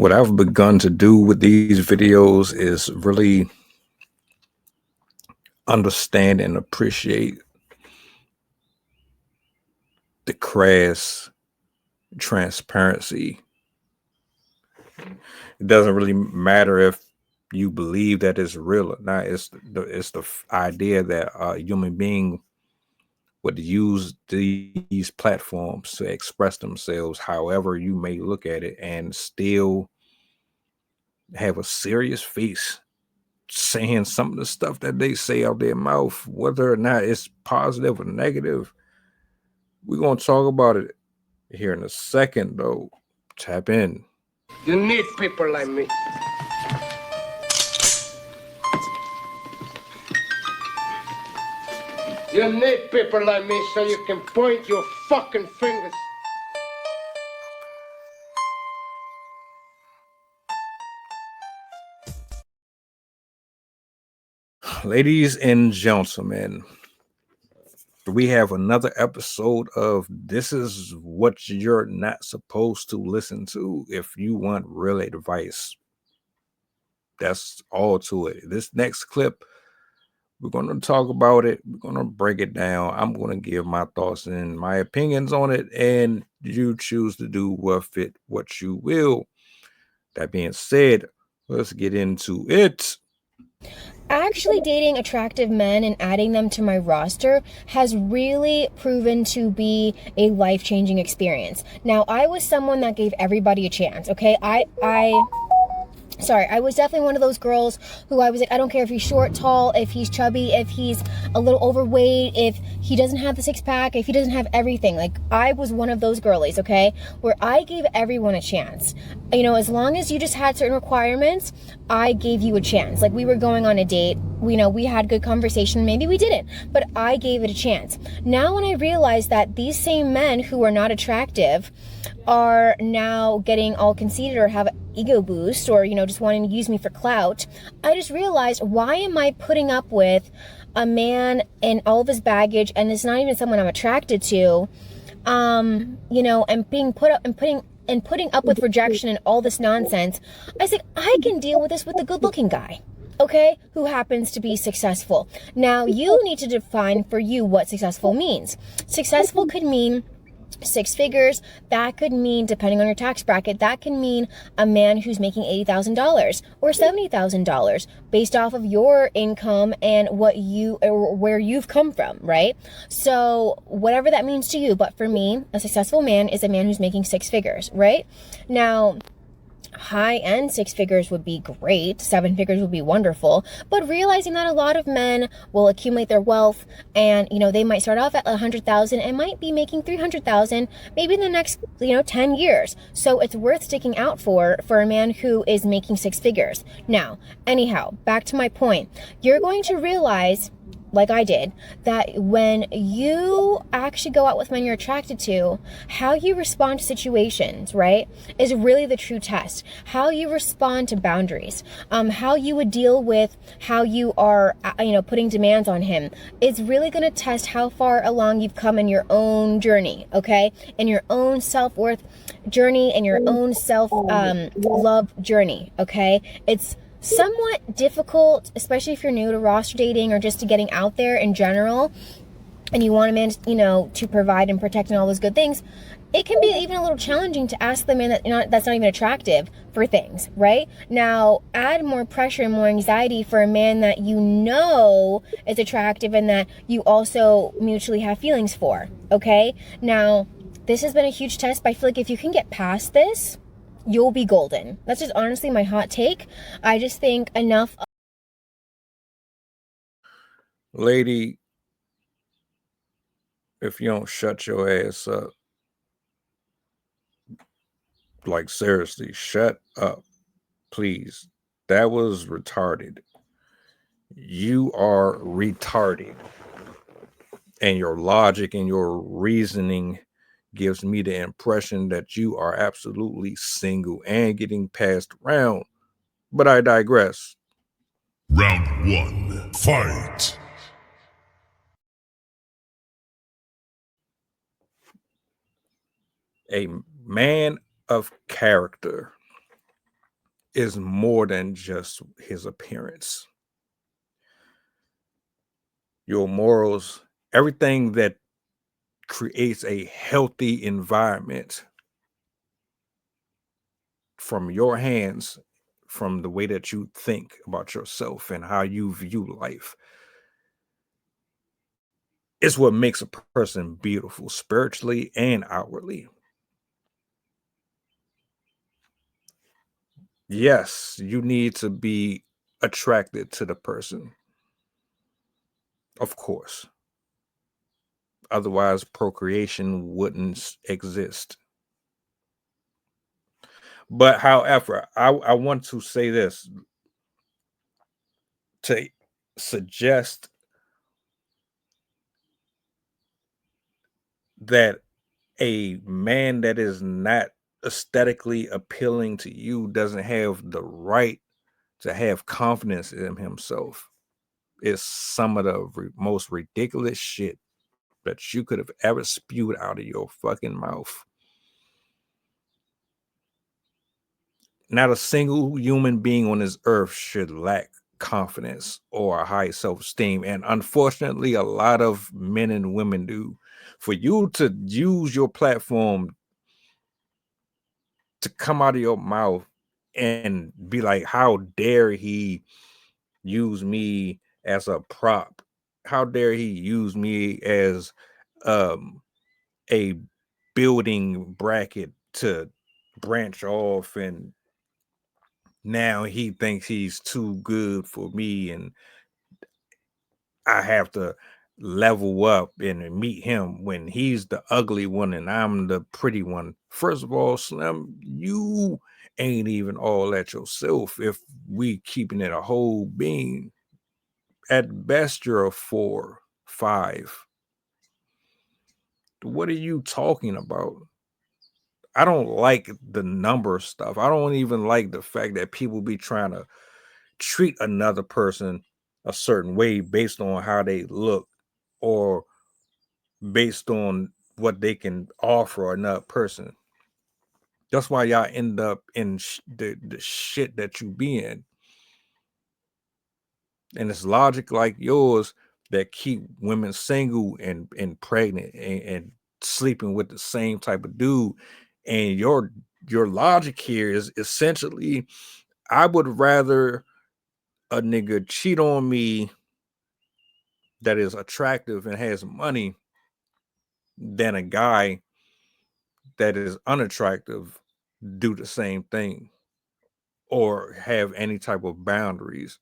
What I've begun to do with these videos is really understand and appreciate the crass transparency. It doesn't really matter if you believe that it's real or not. It's the idea that a human being would use these platforms to express themselves however you may look at it and still have a serious face saying some of the stuff that they say out their mouth, whether or not it's positive or negative. We're going to talk about it here in a second, though. Tap in. You need people like me. You need people like me so you can point your fucking fingers. Ladies and gentlemen, we have another episode of This Is What You're Not Supposed to Listen to if you want real advice. That's all to it. This next clip, we're going to talk about it. We're going to break it down. I'm going to give my thoughts and my opinions on it, and you choose to do with it what you will. That being said, let's get into it. Actually dating attractive men and adding them to my roster has really proven to be a life-changing experience. Now, I was someone that gave everybody a chance, okay? I was definitely one of those girls who I was like, I don't care if he's short, tall, if he's chubby, if he's a little overweight, if he doesn't have the six-pack, if he doesn't have everything. Like, I was one of those girlies, okay, where I gave everyone a chance. You know, as long as you just had certain requirements, I gave you a chance. Like, we were going on a date, we had good conversation, maybe we didn't, but I gave it a chance. Now, when I realized that these same men who are not attractive are now getting all conceited or have ego boost or, just wanting to use me for clout, I just realized, why am I putting up with a man and all of his baggage, and it's not even someone I'm attracted to, and being put up and putting up with rejection and all this nonsense. I said, I can deal with this with a good-looking guy, okay, who happens to be successful. Now, you need to define for you what successful means. Successful could mean six figures. That could mean, depending on your tax bracket, that can mean a man who's making $80,000 or $70,000 based off of your income and where you've come from, right? So whatever that means to you, but for me, a successful man is a man who's making six figures, right? Now, high-end six figures would be great, seven figures would be wonderful, but realizing that a lot of men will accumulate their wealth and, they might start off at 100,000 and might be making 300,000 maybe in the next, 10 years. So it's worth sticking out for a man who is making six figures. Now, anyhow, back to my point. You're going to realize, like I did, that when you actually go out with men you're attracted to, how you respond to situations, right, is really the true test. How you respond to boundaries, how you would deal with how you are, putting demands on him is really going to test how far along you've come in your own journey, okay, in your own self-worth journey and your own self-love journey, okay? It's somewhat difficult, especially if you're new to roster dating or just to getting out there in general, and you want a man, to provide and protect and all those good things. It can be even a little challenging to ask the man that's not even attractive for things, right? Now, add more pressure and more anxiety for a man that is attractive and that you also mutually have feelings for, okay? Now, this has been a huge test, but I feel like if you can get past this, you'll be golden. That's just honestly my hot take. I just think enough. Lady, if you don't shut your ass up, like seriously, shut up, please. That was retarded. You are retarded. And your logic and your reasoning gives me the impression that you are absolutely single and getting passed around. But I digress. Round one, fight. A man of character is more than just his appearance. Your morals, everything that creates a healthy environment from your hands, from the way that you think about yourself and how you view life, is what makes a person beautiful spiritually and outwardly. Yes, you need to be attracted to the person, of course. Otherwise, procreation wouldn't exist. But however, I want to say this to suggest that a man that is not aesthetically appealing to you doesn't have the right to have confidence in himself. Is some of the most ridiculous shit that you could have ever spewed out of your fucking mouth. Not a single human being on this earth should lack confidence or a high self-esteem. And unfortunately, a lot of men and women do. For you to use your platform to come out of your mouth and be like, how dare he use me as a prop? How dare he use me as a building bracket to branch off, and now he thinks he's too good for me and I have to level up and meet him when he's the ugly one and I'm the pretty one. First of all, Slim, you ain't even all that yourself. If we keeping it a whole being, at best you're a 4, 5. What are you talking about? I don't like the number stuff. I don't even like the fact that people be trying to treat another person a certain way based on how they look or based on what they can offer another person. That's why y'all end up in the shit that you be in. And it's logic like yours that keep women single and pregnant and sleeping with the same type of dude. And your logic here is essentially, I would rather a nigga cheat on me that is attractive and has money than a guy that is unattractive do the same thing or have any type of boundaries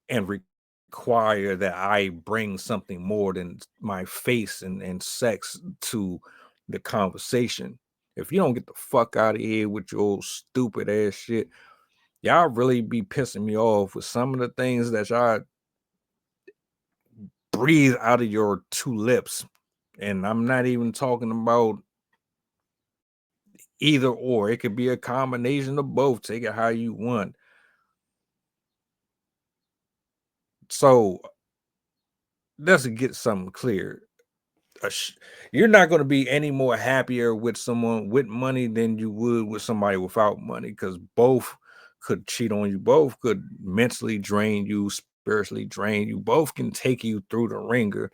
and require that I bring something more than my face and sex to the conversation. If you don't get the fuck out of here with your old stupid ass shit, y'all really be pissing me off with some of the things that y'all breathe out of your two lips. And I'm not even talking about either or. It could be a combination of both. Take it how you want. So let's get something clear. You're not going to be any more happier with someone with money than you would with somebody without money, because both could cheat on you, both could mentally drain you, spiritually drain you, both can take you through the ringer.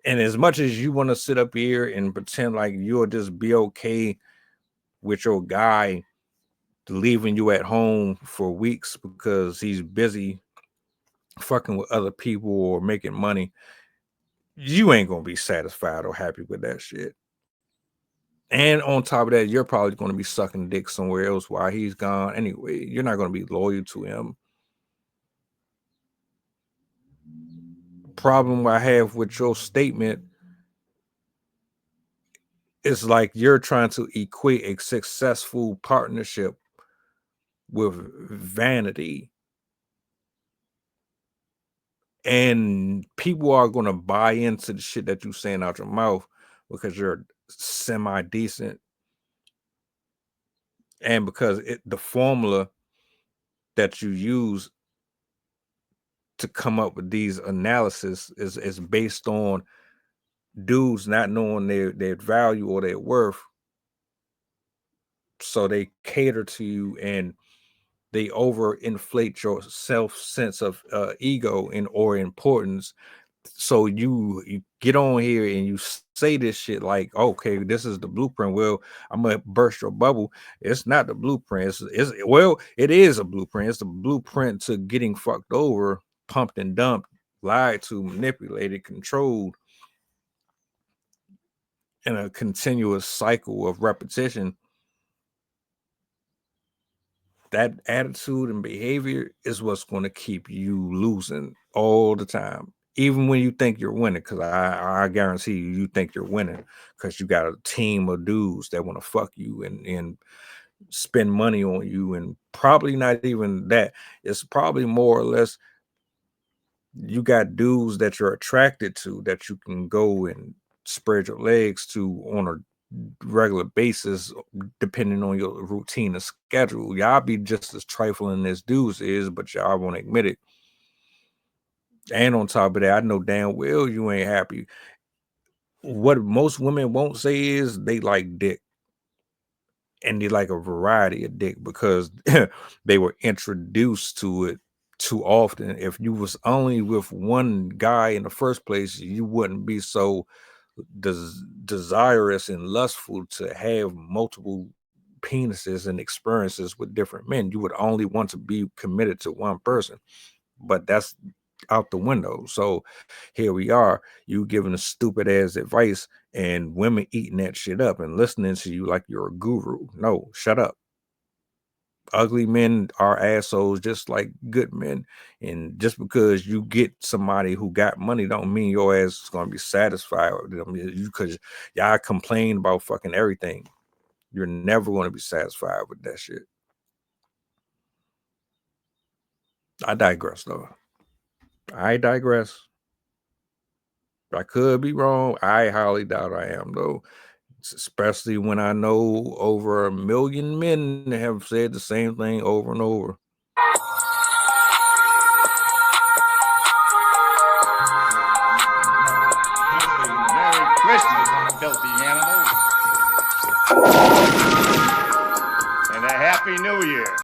And as much as you want to sit up here and pretend like you'll just be okay with your guy leaving you at home for weeks because he's busy fucking with other people or making money, you ain't gonna be satisfied or happy with that shit. And on top of that, you're probably going to be sucking dick somewhere else while he's gone anyway. You're not going to be loyal to him. Problem I have with your statement is like you're trying to equate a successful partnership with vanity. And people are going to buy into the shit that you're saying out your mouth because you're semi-decent. And because the formula that you use to come up with these analysis is based on dudes not knowing their value or their worth. So they cater to you and they overinflate your self sense of ego and or importance. So you get on here and you say this shit like, okay, this is the blueprint. Well, I'm gonna burst your bubble. It's not the blueprint. Well, it is a blueprint. It's the blueprint to getting fucked over, pumped and dumped, lied to, manipulated, controlled in a continuous cycle of repetition. That attitude and behavior is what's going to keep you losing all the time, even when you think you're winning. Because I guarantee you think you're winning because you got a team of dudes that want to fuck you and spend money on you, and probably not even that. It's probably more or less you got dudes that you're attracted to that you can go and spread your legs to on a regular basis, depending on your routine and schedule. Y'all be just as trifling as dudes is, but y'all won't admit it. And on top of that, I know damn well you ain't happy. What most women won't say is they like dick, and they like a variety of dick because they were introduced to it too often. If you was only with one guy in the first place, you wouldn't be so desirous and lustful to have multiple penises and experiences with different men. You would only want to be committed to one person, but that's out the window. So here we are, you giving a stupid ass advice and women eating that shit up and listening to you like you're a guru. No, shut up. Ugly men are assholes just like good men. And just because you get somebody who got money don't mean your ass is going to be satisfied with them. Because y'all complain about fucking everything. You're never going to be satisfied with that shit. I digress, though. I digress. I could be wrong. I highly doubt I am, though. Especially when I know over 1 million men have said the same thing over and over.